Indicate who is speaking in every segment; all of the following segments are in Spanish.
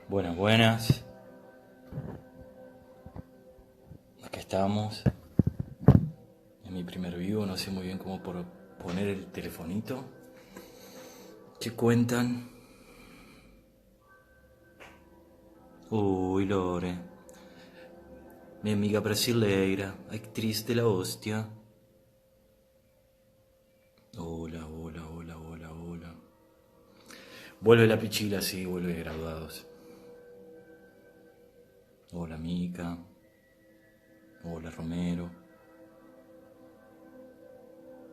Speaker 1: Buenas, buenas. Acá estamos. Es mi primer vivo, no sé muy bien cómo poner el telefonito. ¿Qué cuentan? Uy, Lore. Mi amiga brasileira, actriz de la hostia. Hola, hola, hola, hola, hola. Vuelve la pichila, sí, vuelve Graduados. Hola, Mica. Hola, Romero.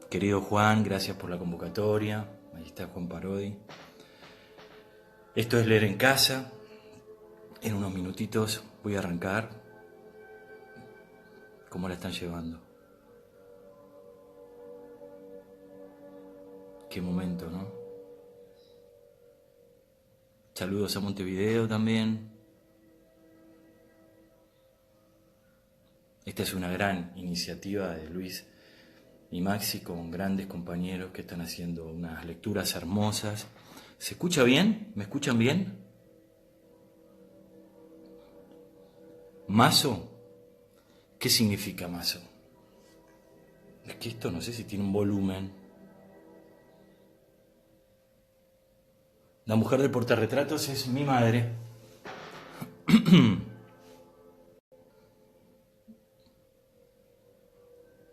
Speaker 1: Querido Juan, gracias por la convocatoria. Ahí está Juan Parodi. Esto es Leer en Casa. En unos minutitos voy a arrancar. ¿Cómo la están llevando? Qué momento, ¿no? Saludos a Montevideo también. Esta es una gran iniciativa de Luis y Maxi con grandes compañeros que están haciendo unas lecturas hermosas. ¿Se escucha bien? ¿Me escuchan bien? ¿Mazo? ¿Qué significa mazo? Es que esto no sé si tiene un volumen. La mujer del portarretratos es mi madre.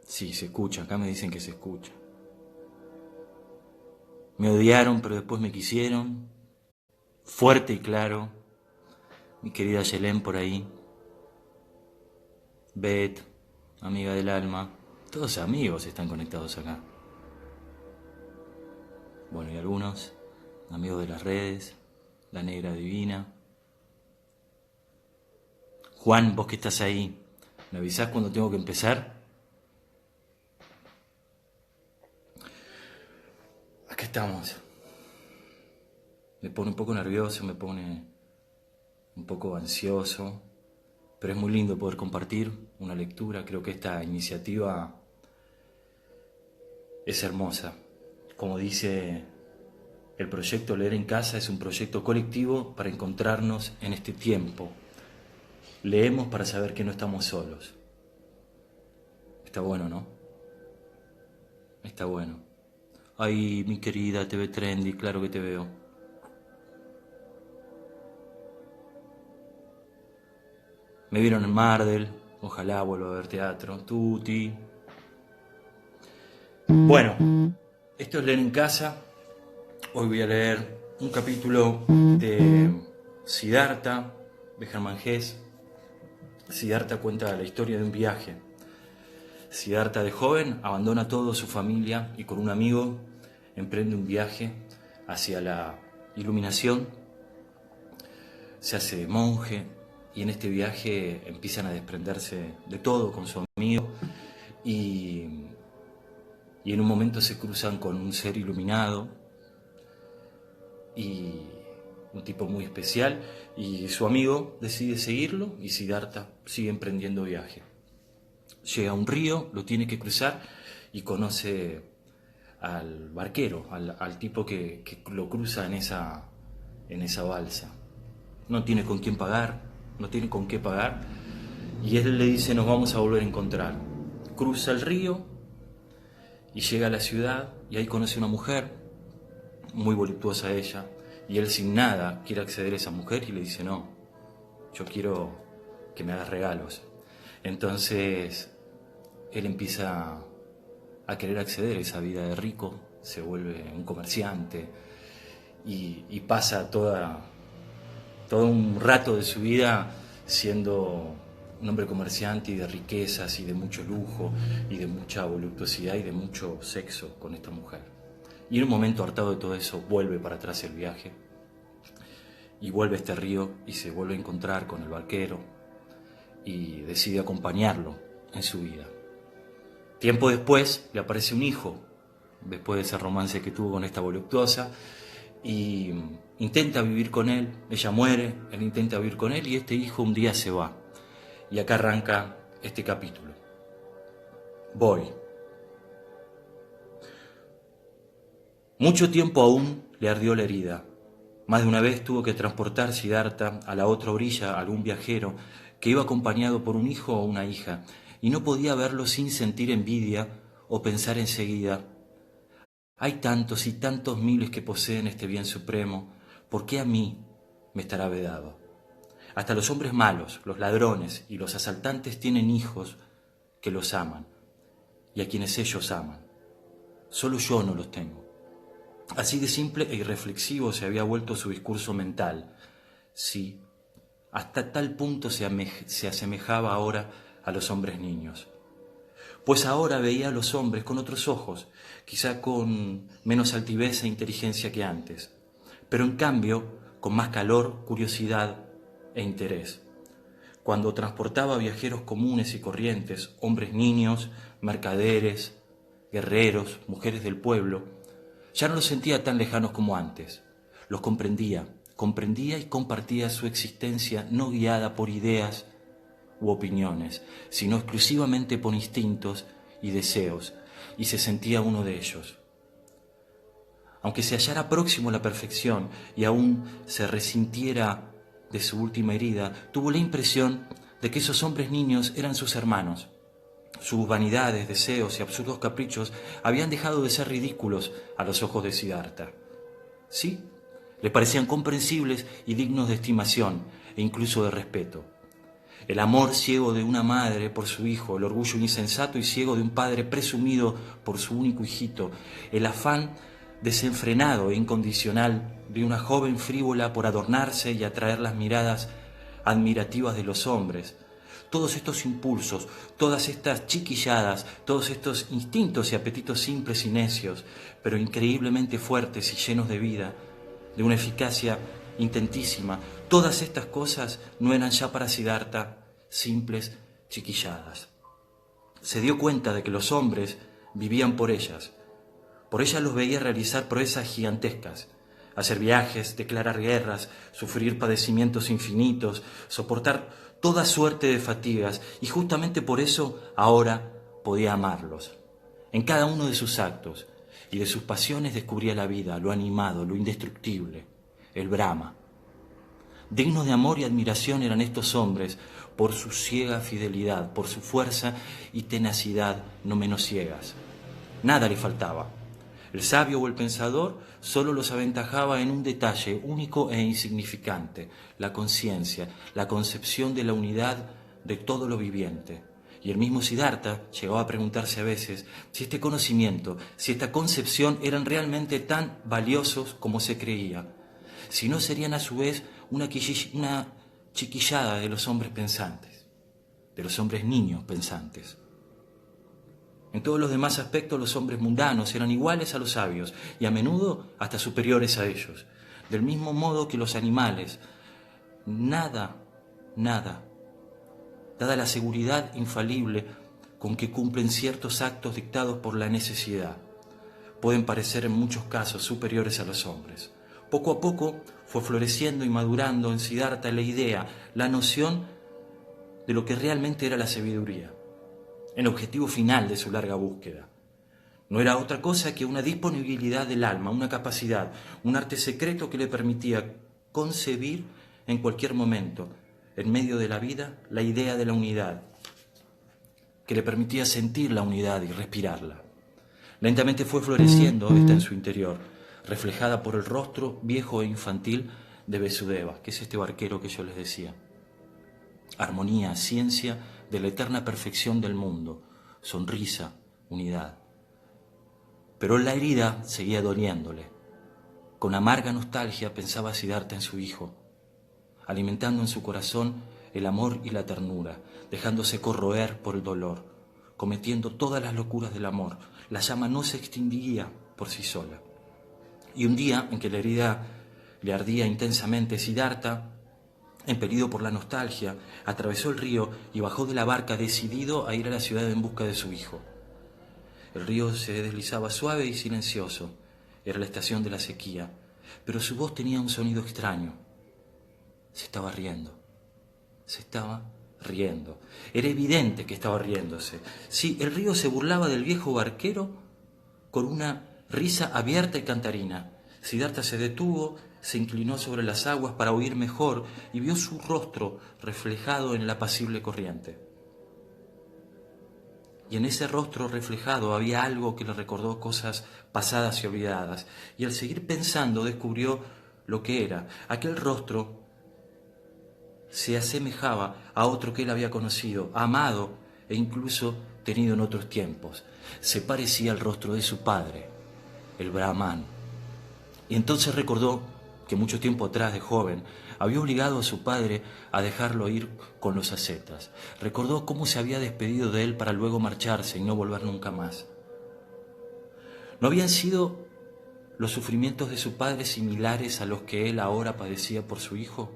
Speaker 1: Sí, se escucha, acá me dicen que se escucha. Me odiaron, pero después me quisieron. Fuerte y claro. Mi querida Yelén por ahí. Beth, amiga del alma. Todos amigos están conectados acá. Bueno, y algunos amigos de las redes. La negra divina. Juan, vos que estás ahí, ¿me avisás cuando tengo que empezar? Acá estamos. Me pone un poco nervioso, me pone un poco ansioso, pero es muy lindo poder compartir una lectura. Creo que esta iniciativa es hermosa. Como dice el proyecto Leer en Casa, es un proyecto colectivo para encontrarnos en este tiempo. Leemos para saber que no estamos solos. Está bueno, ¿no? Está bueno. Ay, mi querida TV Trendy, claro que te veo. Me vieron en Mardel, ojalá vuelva a ver teatro. Tuti. Bueno, esto es Leer en Casa. Hoy voy a leer un capítulo de Siddhartha, de Germán Hesse. Siddhartha cuenta la historia de un viaje. Siddhartha de joven abandona todo, su familia, y con un amigo emprende un viaje hacia la iluminación. Se hace monje y en este viaje empiezan a desprenderse de todo con su amigo y en un momento se cruzan con un ser iluminado y un tipo muy especial, y su amigo decide seguirlo y Siddhartha sigue emprendiendo viaje. Llega a un río, lo tiene que cruzar y conoce al barquero, al tipo que lo cruza en esa balsa. No tiene con quién pagar, no tiene con qué pagar, y él le dice: nos vamos a volver a encontrar. Cruza el río y llega a la ciudad y ahí conoce a una mujer, muy voluptuosa ella, y él sin nada quiere acceder a esa mujer y le dice: no, yo quiero que me hagas regalos. Entonces él empieza a querer acceder a esa vida de rico, se vuelve un comerciante y pasa todo un rato de su vida siendo un hombre comerciante y de riquezas y de mucho lujo y de mucha voluptuosidad y de mucho sexo con esta mujer. Y en un momento, hartado de todo eso, vuelve para atrás el viaje y vuelve a este río y se vuelve a encontrar con el barquero y decide acompañarlo en su vida. Tiempo después le aparece un hijo después de ese romance que tuvo con esta voluptuosa, y intenta vivir con él. Ella muere, él intenta vivir con él y este hijo un día se va. Y acá arranca este capítulo. Voy. Mucho tiempo aún le ardió la herida. Más de una vez tuvo que transportar Siddhartha a la otra orilla a algún viajero que iba acompañado por un hijo o una hija, y no podía verlo sin sentir envidia o pensar enseguida: hay tantos y tantos miles que poseen este bien supremo, ¿por qué a mí me estará vedado? Hasta los hombres malos, los ladrones y los asaltantes tienen hijos que los aman y a quienes ellos aman. Solo yo no los tengo. Así de simple e irreflexivo se había vuelto su discurso mental. Sí, hasta tal punto se asemejaba ahora a los hombres niños. Pues ahora veía a los hombres con otros ojos, quizá con menos altivez e inteligencia que antes, pero en cambio con más calor, curiosidad e interés. Cuando transportaba viajeros comunes y corrientes, hombres niños, mercaderes, guerreros, mujeres del pueblo, ya no los sentía tan lejanos como antes. Los comprendía y compartía su existencia no guiada por ideas u opiniones, sino exclusivamente por instintos y deseos, y se sentía uno de ellos. Aunque se hallara próximo a la perfección y aún se resintiera de su última herida, tuvo la impresión de que esos hombres niños eran sus hermanos. Sus vanidades, deseos y absurdos caprichos habían dejado de ser ridículos a los ojos de Siddhartha. Sí, le parecían comprensibles y dignos de estimación e incluso de respeto. El amor ciego de una madre por su hijo, el orgullo insensato y ciego de un padre presumido por su único hijito, el afán desenfrenado e incondicional de una joven frívola por adornarse y atraer las miradas admirativas de los hombres. Todos estos impulsos, todas estas chiquilladas, todos estos instintos y apetitos simples y necios, pero increíblemente fuertes y llenos de vida, de una eficacia intentísima, todas estas cosas no eran ya para Siddhartha simples chiquilladas. Se dio cuenta de que los hombres vivían por ellas. Por ellas los veía realizar proezas gigantescas, hacer viajes, declarar guerras, sufrir padecimientos infinitos, soportar toda suerte de fatigas, y justamente por eso ahora podía amarlos. En cada uno de sus actos y de sus pasiones descubría la vida, lo animado, lo indestructible, el Brahma. Dignos de amor y admiración eran estos hombres por su ciega fidelidad, por su fuerza y tenacidad no menos ciegas. Nada le faltaba. El sabio o el pensador solo los aventajaba en un detalle único e insignificante: la conciencia, la concepción de la unidad de todo lo viviente. Y el mismo Siddhartha llegó a preguntarse a veces si este conocimiento, si esta concepción eran realmente tan valiosos como se creía, si no serían a su vez una chiquillada de los hombres pensantes, de los hombres niños pensantes. En todos los demás aspectos los hombres mundanos eran iguales a los sabios y a menudo hasta superiores a ellos. Del mismo modo que los animales, nada, dada la seguridad infalible con que cumplen ciertos actos dictados por la necesidad, pueden parecer en muchos casos superiores a los hombres. Poco a poco fue floreciendo y madurando en Siddhartha la idea, la noción de lo que realmente era la sabiduría, el objetivo final de su larga búsqueda. No era otra cosa que una disponibilidad del alma, una capacidad, un arte secreto que le permitía concebir en cualquier momento, en medio de la vida, la idea de la unidad, que le permitía sentir la unidad y respirarla. Lentamente fue floreciendo esta en su interior, reflejada por el rostro viejo e infantil de Vasudeva, que es este barquero que yo les decía. Armonía, ciencia de la eterna perfección del mundo, sonrisa, unidad. Pero la herida seguía doliéndole. Con amarga nostalgia pensaba Siddhartha en su hijo, alimentando en su corazón el amor y la ternura, dejándose corroer por el dolor, cometiendo todas las locuras del amor. La llama no se extinguía por sí sola. Y un día en que la herida le ardía intensamente, Siddhartha, impelido por la nostalgia, atravesó el río y bajó de la barca decidido a ir a la ciudad en busca de su hijo. El río se deslizaba suave y silencioso. Era la estación de la sequía, pero su voz tenía un sonido extraño. Se estaba riendo. Se estaba riendo. Era evidente que estaba riéndose. Sí, el río se burlaba del viejo barquero con una risa abierta y cantarina. Siddhartha se detuvo, se inclinó sobre las aguas para oír mejor y vio su rostro reflejado en la apacible corriente. Y en ese rostro reflejado había algo que le recordó cosas pasadas y olvidadas. Y al seguir pensando descubrió lo que era. Aquel rostro se asemejaba a otro que él había conocido, amado e incluso tenido en otros tiempos. Se parecía al rostro de su padre, el Brahman. Y entonces recordó que mucho tiempo atrás, de joven, había obligado a su padre a dejarlo ir con los ascetas. Recordó cómo se había despedido de él para luego marcharse y no volver nunca más. ¿No habían sido los sufrimientos de su padre similares a los que él ahora padecía por su hijo?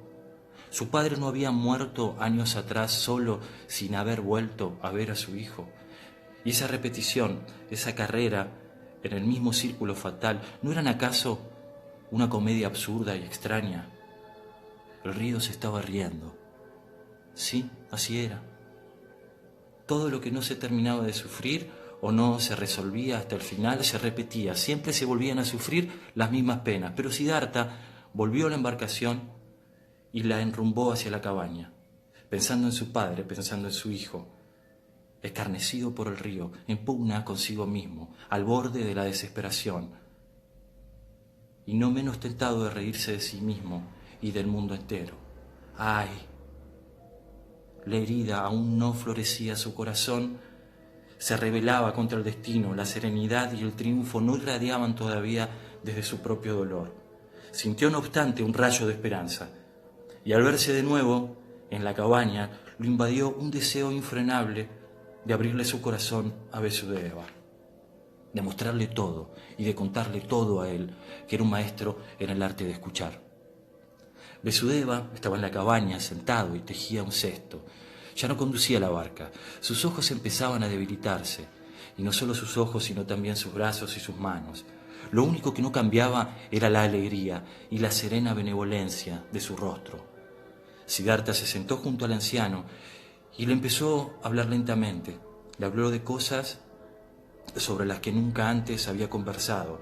Speaker 1: Su padre no había muerto años atrás solo sin haber vuelto a ver a su hijo. Y esa repetición, esa carrera en el mismo círculo fatal, ¿no eran acaso una comedia absurda y extraña? El río se estaba riendo. Sí, así era. Todo lo que no se terminaba de sufrir o no se resolvía hasta el final se repetía. Siempre se volvían a sufrir las mismas penas. Pero Siddhartha volvió a la embarcación y la enrumbó hacia la cabaña, pensando en su padre, pensando en su hijo, escarnecido por el río, en pugna consigo mismo, al borde de la desesperación, y no menos tentado de reírse de sí mismo y del mundo entero. ¡Ay! La herida aún no florecía, su corazón se rebelaba contra el destino, la serenidad y el triunfo no irradiaban todavía desde su propio dolor. Sintió no obstante un rayo de esperanza, y al verse de nuevo en la cabaña lo invadió un deseo infrenable de abrirle su corazón a Vasudeva, de mostrarle todo y de contarle todo a él, que era un maestro en el arte de escuchar. Vasudeva estaba en la cabaña sentado y tejía un cesto. Ya no conducía la barca. Sus ojos empezaban a debilitarse, y no solo sus ojos, sino también sus brazos y sus manos. Lo único que no cambiaba era la alegría y la serena benevolencia de su rostro. Siddhartha se sentó junto al anciano y le empezó a hablar lentamente. Le habló de cosas sobre las que nunca antes había conversado,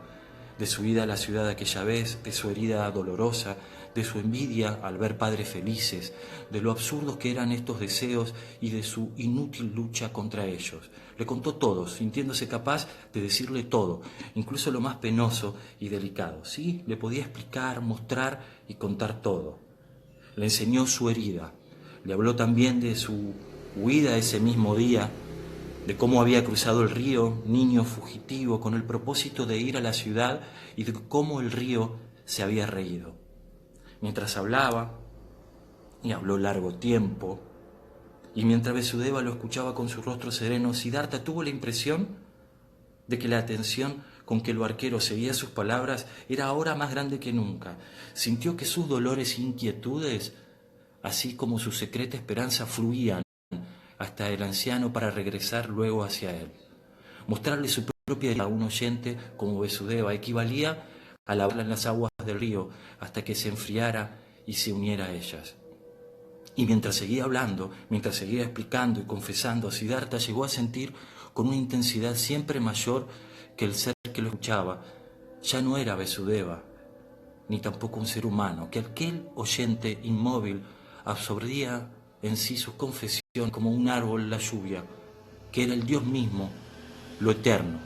Speaker 1: de su ida a la ciudad aquella vez, de su herida dolorosa, de su envidia al ver padres felices, de lo absurdos que eran estos deseos y de su inútil lucha contra ellos. Le contó todo, sintiéndose capaz de decirle todo, incluso lo más penoso y delicado. Sí, le podía explicar, mostrar y contar todo. Le enseñó su herida, le habló también de su huida ese mismo día, de cómo había cruzado el río, niño fugitivo, con el propósito de ir a la ciudad y de cómo el río se había reído. Mientras hablaba, y habló largo tiempo, y mientras Vasudeva lo escuchaba con su rostro sereno, Siddhartha tuvo la impresión de que la atención con que el barquero seguía sus palabras era ahora más grande que nunca. Sintió que sus dolores e inquietudes, así como su secreta esperanza, fluían hasta el anciano para regresar luego hacia él. Mostrarle su propia herida a un oyente como Vasudeva equivalía a lavarla en las aguas del río hasta que se enfriara y se uniera a ellas. Y mientras seguía hablando, mientras seguía explicando y confesando, Siddhartha llegó a sentir con una intensidad siempre mayor que el ser que lo escuchaba ya no era Vasudeva, ni tampoco un ser humano, que aquel oyente inmóvil absorbía en sí sus confesiones como un árbol la lluvia, que era el Dios mismo, lo eterno.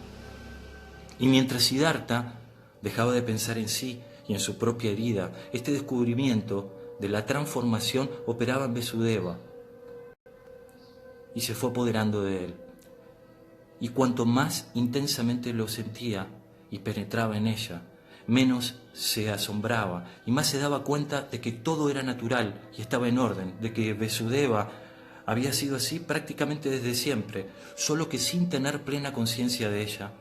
Speaker 1: Y mientras Siddhartha dejaba de pensar en sí y en su propia herida, este descubrimiento de la transformación operaba en Vasudeva y se fue apoderando de él. Y cuanto más intensamente lo sentía y penetraba en ella, menos se asombraba y más se daba cuenta de que todo era natural y estaba en orden, de que Vasudeva había sido así prácticamente desde siempre, solo que sin tener plena conciencia de ella,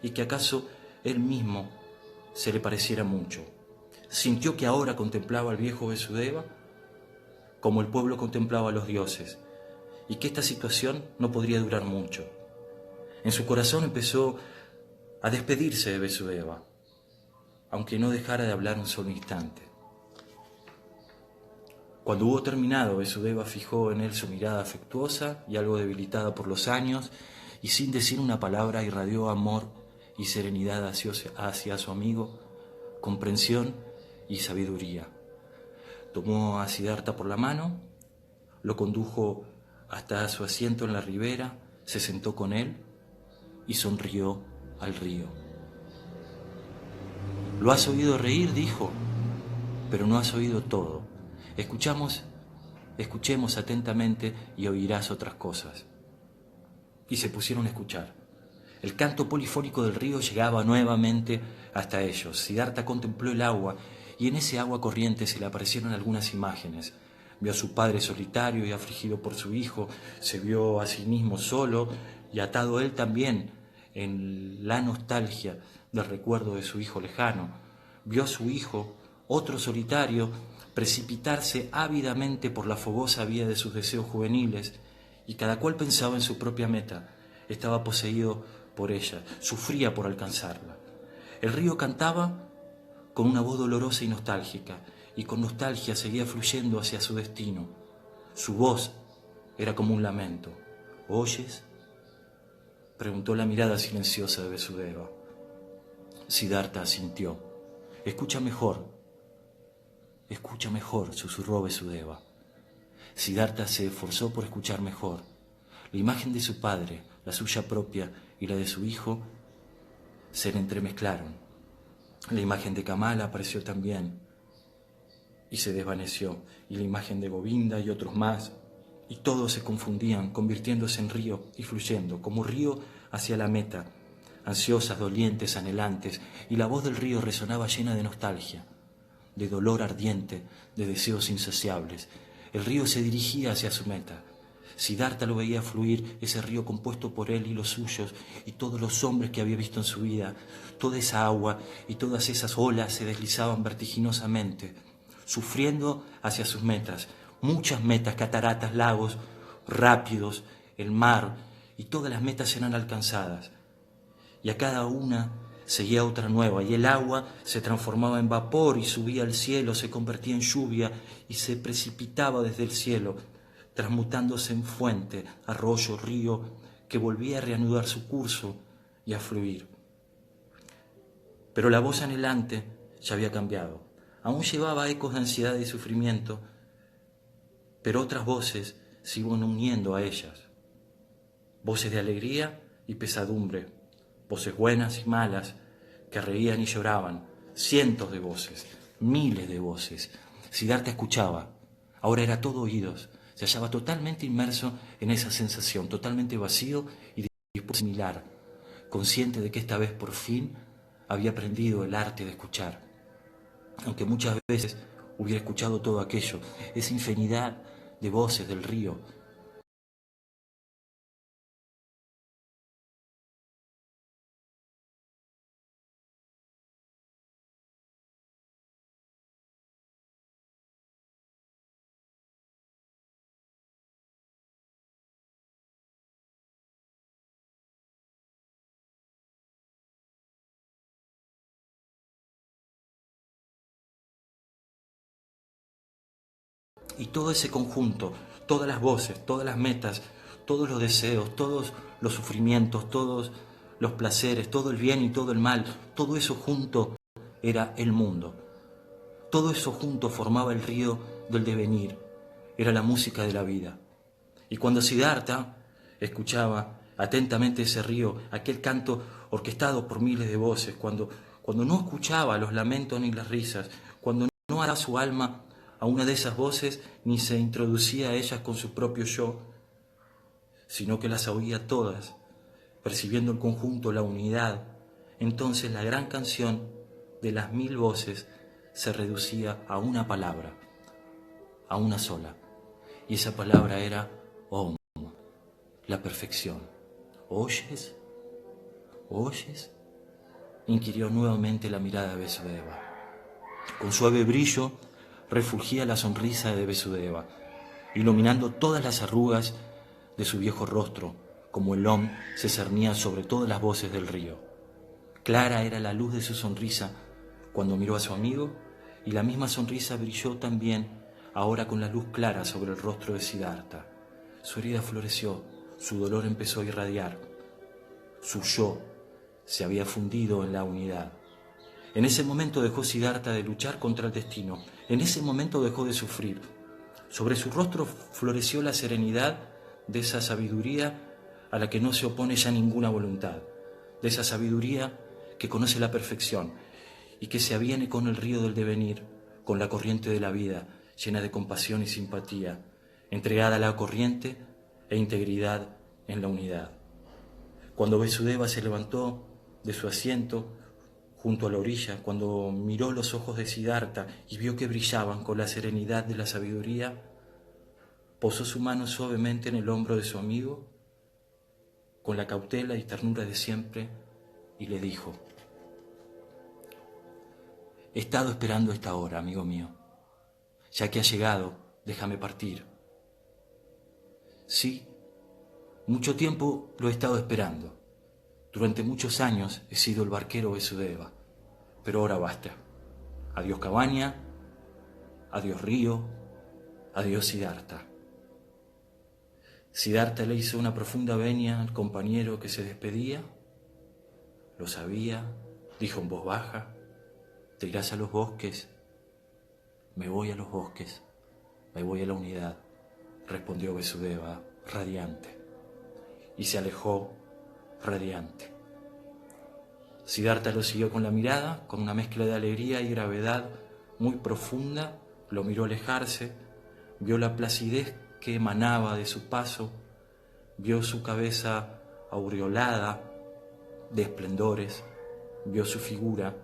Speaker 1: y que acaso él mismo se le pareciera mucho. Sintió que ahora contemplaba al viejo Vasudeva como el pueblo contemplaba a los dioses, y que esta situación no podría durar mucho. En su corazón empezó a despedirse de Vasudeva, aunque no dejara de hablar un solo instante. Cuando hubo terminado, Vasudeva fijó en él su mirada afectuosa y algo debilitada por los años, y sin decir una palabra irradió amor y serenidad hacia su amigo, comprensión y sabiduría. Tomó a Siddhartha por la mano, lo condujo hasta su asiento en la ribera, se sentó con él y sonrió al río. «¿Lo has oído reír?», dijo, «pero no has oído todo. Escuchemos atentamente y oirás otras cosas». Y se pusieron a escuchar. El canto polifónico del río llegaba nuevamente hasta ellos. Siddhartha contempló el agua y en ese agua corriente se le aparecieron algunas imágenes. Vio a su padre solitario y afligido por su hijo, se vio a sí mismo solo y atado él también en la nostalgia del recuerdo de su hijo lejano. Vio a su hijo, otro solitario, precipitarse ávidamente por la fogosa vía de sus deseos juveniles, y cada cual pensaba en su propia meta, estaba poseído por ella, sufría por alcanzarla. El río cantaba con una voz dolorosa y nostálgica, y con nostalgia seguía fluyendo hacia su destino. Su voz era como un lamento. «¿Oyes?», preguntó la mirada silenciosa de Vasudeva. Siddhartha asintió. Escucha mejor», susurró Vasudeva. Siddhartha se esforzó por escuchar mejor. La imagen de su padre, la suya propia y la de su hijo se le entremezclaron. La imagen de Kamala apareció también y se desvaneció, y la imagen de Govinda y otros más, y todos se confundían, convirtiéndose en río y fluyendo, como río hacia la meta, ansiosas, dolientes, anhelantes, y la voz del río resonaba llena de nostalgia, de dolor ardiente, de deseos insaciables. El río se dirigía hacia su meta. Siddhartha lo veía fluir, ese río compuesto por él y los suyos, y todos los hombres que había visto en su vida. Toda esa agua y todas esas olas se deslizaban vertiginosamente, sufriendo hacia sus metas, muchas metas, cataratas, lagos, rápidos, el mar, y todas las metas eran alcanzadas. Y a cada una seguía otra nueva, y el agua se transformaba en vapor y subía al cielo, se convertía en lluvia y se precipitaba desde el cielo, transmutándose en fuente, arroyo, río, que volvía a reanudar su curso y a fluir. Pero la voz anhelante ya había cambiado. Aún llevaba ecos de ansiedad y sufrimiento, pero otras voces se iban uniendo a ellas. Voces de alegría y pesadumbre, voces buenas y malas, que reían y lloraban, cientos de voces, miles de voces. Siddhartha escuchaba, ahora era todo oídos, se hallaba totalmente inmerso en esa sensación, totalmente vacío y dispuesto a asimilar, consciente de que esta vez por fin había aprendido el arte de escuchar. Aunque muchas veces hubiera escuchado todo aquello, esa infinidad de voces del río, y todo ese conjunto, todas las voces, todas las metas, todos los deseos, todos los sufrimientos, todos los placeres, todo el bien y todo el mal, todo eso junto era el mundo. Todo eso junto formaba el río del devenir, era la música de la vida. Y cuando Siddhartha escuchaba atentamente ese río, aquel canto orquestado por miles de voces, cuando no escuchaba los lamentos ni las risas, cuando no daba su alma a una de esas voces ni se introducía a ellas con su propio yo, sino que las oía todas, percibiendo el conjunto, la unidad, entonces la gran canción de las mil voces se reducía a una palabra, a una sola, y esa palabra era Om, la perfección. ¿Oyes? ¿Oyes?, inquirió nuevamente la mirada de Vasudeva. Con suave brillo refulgía la sonrisa de Vasudeva, iluminando todas las arrugas de su viejo rostro, como el Om se cernía sobre todas las voces del río. Clara era la luz de su sonrisa cuando miró a su amigo, y la misma sonrisa brilló también ahora con la luz clara sobre el rostro de Siddhartha. Su herida floreció, su dolor empezó a irradiar, su yo se había fundido en la unidad. En ese momento dejó Siddhartha de luchar contra el destino, en ese momento dejó de sufrir. Sobre su rostro floreció la serenidad de esa sabiduría a la que no se opone ya ninguna voluntad, de esa sabiduría que conoce la perfección y que se aviene con el río del devenir, con la corriente de la vida, llena de compasión y simpatía, entregada a la corriente e integridad en la unidad. Cuando Vasudeva se levantó de su asiento junto a la orilla, cuando miró los ojos de Siddhartha y vio que brillaban con la serenidad de la sabiduría, posó su mano suavemente en el hombro de su amigo, con la cautela y ternura de siempre, y le dijo: he estado esperando esta hora, amigo mío. Ya que ha llegado, déjame partir. Sí, mucho tiempo lo he estado esperando. Durante muchos años he sido el barquero Vasudeva, pero ahora basta. Adiós cabaña, adiós río, adiós Siddhartha. Siddhartha le hizo una profunda venia al compañero que se despedía. Lo sabía, dijo en voz baja: te irás a los bosques. Me voy a los bosques, me voy a la unidad, respondió Vasudeva, radiante, y se alejó radiante. Siddhartha lo siguió con la mirada, con una mezcla de alegría y gravedad muy profunda. Lo miró alejarse, vio la placidez que emanaba de su paso, vio su cabeza aureolada de esplendores, vio su figura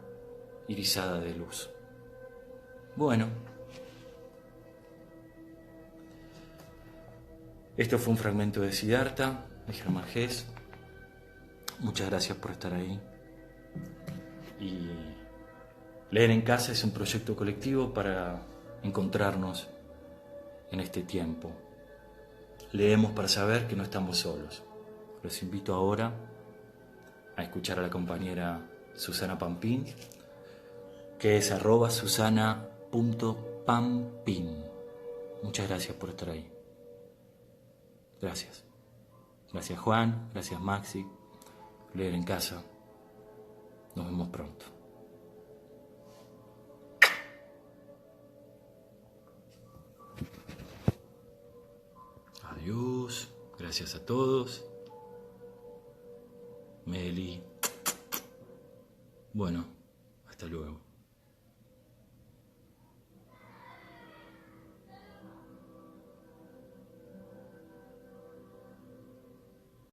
Speaker 1: irisada de luz. Bueno, esto fue un fragmento de Siddhartha, de Germán Hesse. Muchas gracias por estar ahí. Y leer en casa es un proyecto colectivo para encontrarnos en este tiempo. Leemos para saber que no estamos solos. Los invito ahora a escuchar a la compañera Susana Pampín, que es @susana.pampin. Muchas gracias por estar ahí. Gracias. Gracias Juan, gracias Maxi. Leer en casa. Nos vemos pronto. Adiós. Gracias a todos. Meli. Bueno.